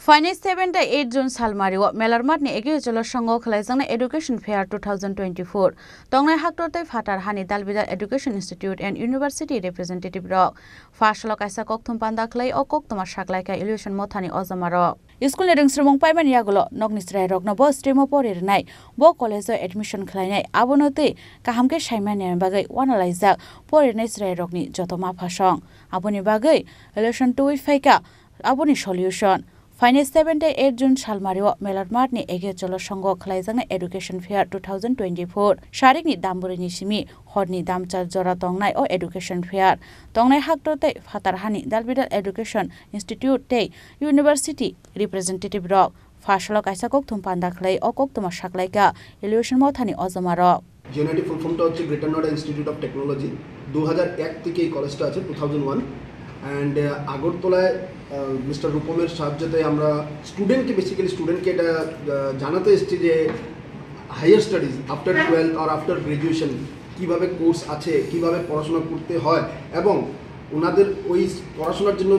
Finance 7-8 June Salmario, Melarmatni Agricultural Songo Kalazana Education Fair 2024. Tongnai Haktote Fatar Hani Dalbida Education Institute and University Representative Rock. Fashalok Isa Koktum Pandaklay or Koktoma Shaklaika Illusion Motani Ozamaro. School Leading Srimong Paiman Yagulo, Nognistra Rock no Bo Streamopori Night, Bo College Admission Klane, Abonote, Kahamke Shaiman and Bagay, Wanalizak, Pori Nesre Rockni, Jotoma Pashong, Aboni Bagay, Illusion 2 Feka, Aboni Solution. Finance 7-8 June Salmario, Melarmatni Agricultural Songo Kalazana Education Fair 2024. Sharikni Damburini Shimi, Hodni Damcha Jora Tongnai or Education Fair. Tongnai Haktote, Fatarhani, Dalbida Education Institute Day, University Representative Rock. Fashalok Isakok Tumpanda Clay or Koktoma Shaklaika, Illusion Motani Ozamaro. Unity full form to Greater Noida Institute of Technology, 2001 থেকে কলেজটা আছে 2001 and আগরতলায় mister রূপমের সাহায্যে আমরা স্টুডেন্টকে basically স্টুডেন্টকে এটা জানাতে এসেছি যে higher studies after 12 or after graduation কিভাবে কোর্স আছে কিভাবে পড়াশোনা করতে হয় এবং ওনাদের ওই পড়াশোনার জন্য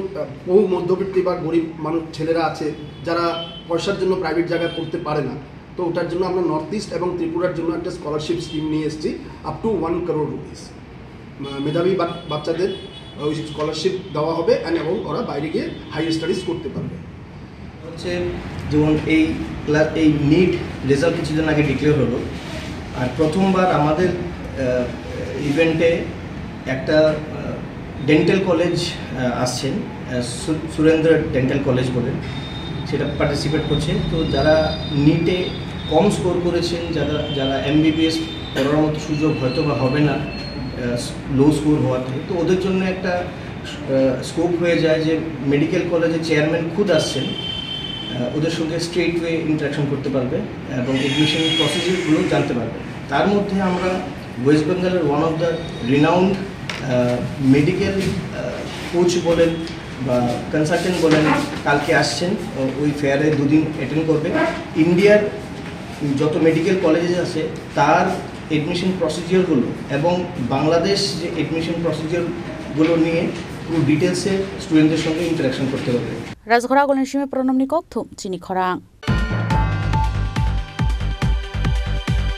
বহু মধ্যবিত্ত বা গরিব মানুষ ছেলেরা আছে যারা পয়সার জন্য প্রাইভেট জায়গায় পড়তে পারে না তো ওটার জন্য আমরা নর্থ ইস্ট এবং ত্রিপুরার জন্য একটা স্কলারশিপ স্কিম নিয়ে এসেছি আপ টু 1 crore rupees মেধাবী বাচ্চাদের ওই স্কলারশিপ দেওয়া হবে এবং ওরা বাইরে গিয়ে হাইয়ার স্টাডিজ করতে পারবে হচ্ছে যেমন এই নিট রেজাল্ট কিছুদিন আগে ডিক্লেয়ার হলো আর প্রথমবার আমাদের ইভেন্টে একটা ডেন্টাল কলেজ আসছেন সুরেন্দ্র ডেন্টাল কলেজ বলে সেটা পার্টিসিপেট করছে তো যারা নিটে কম স্কোর করেছেন যারা এমবিবিএস পড়ার মতো সুযোগ হয়তো বা হবে না লো স্কোর হওয়াতে তো ওদের জন্য একটা স্কোপ হয়ে যায় যে মেডিকেল কলেজের চেয়ারম্যান খুদ আসছেন ওদের সঙ্গে স্ট্রেট ওয়ে ইন্টারাকশন করতে পারবে এবং এডমিশন প্রসিডিউরগুলো জানতে পারবে তার মধ্যে আমরা ওয়েস্ট বেঙ্গলের one of the renowned medical coach বলেন বা কনসালটেন্ট বলেন কালকে আসছেন ওই ফেয়ারে দুদিন অ্যাটেন্ড করবে ইন্ডিয়ার যত মেডিকেল কলেজেস আছে তার এডমিশন প্রসিডিওরগুলো এবং বাংলাদেশ যে এডমিশন প্রসিডিওরগুলো নিয়ে পুরো ডিটেলসে স্টুডেন্টদের সঙ্গে ইন্টারাকশন করতে হবে রাজঘরা গণেশমে প্রণমনি কক্থুম চিনি খরাং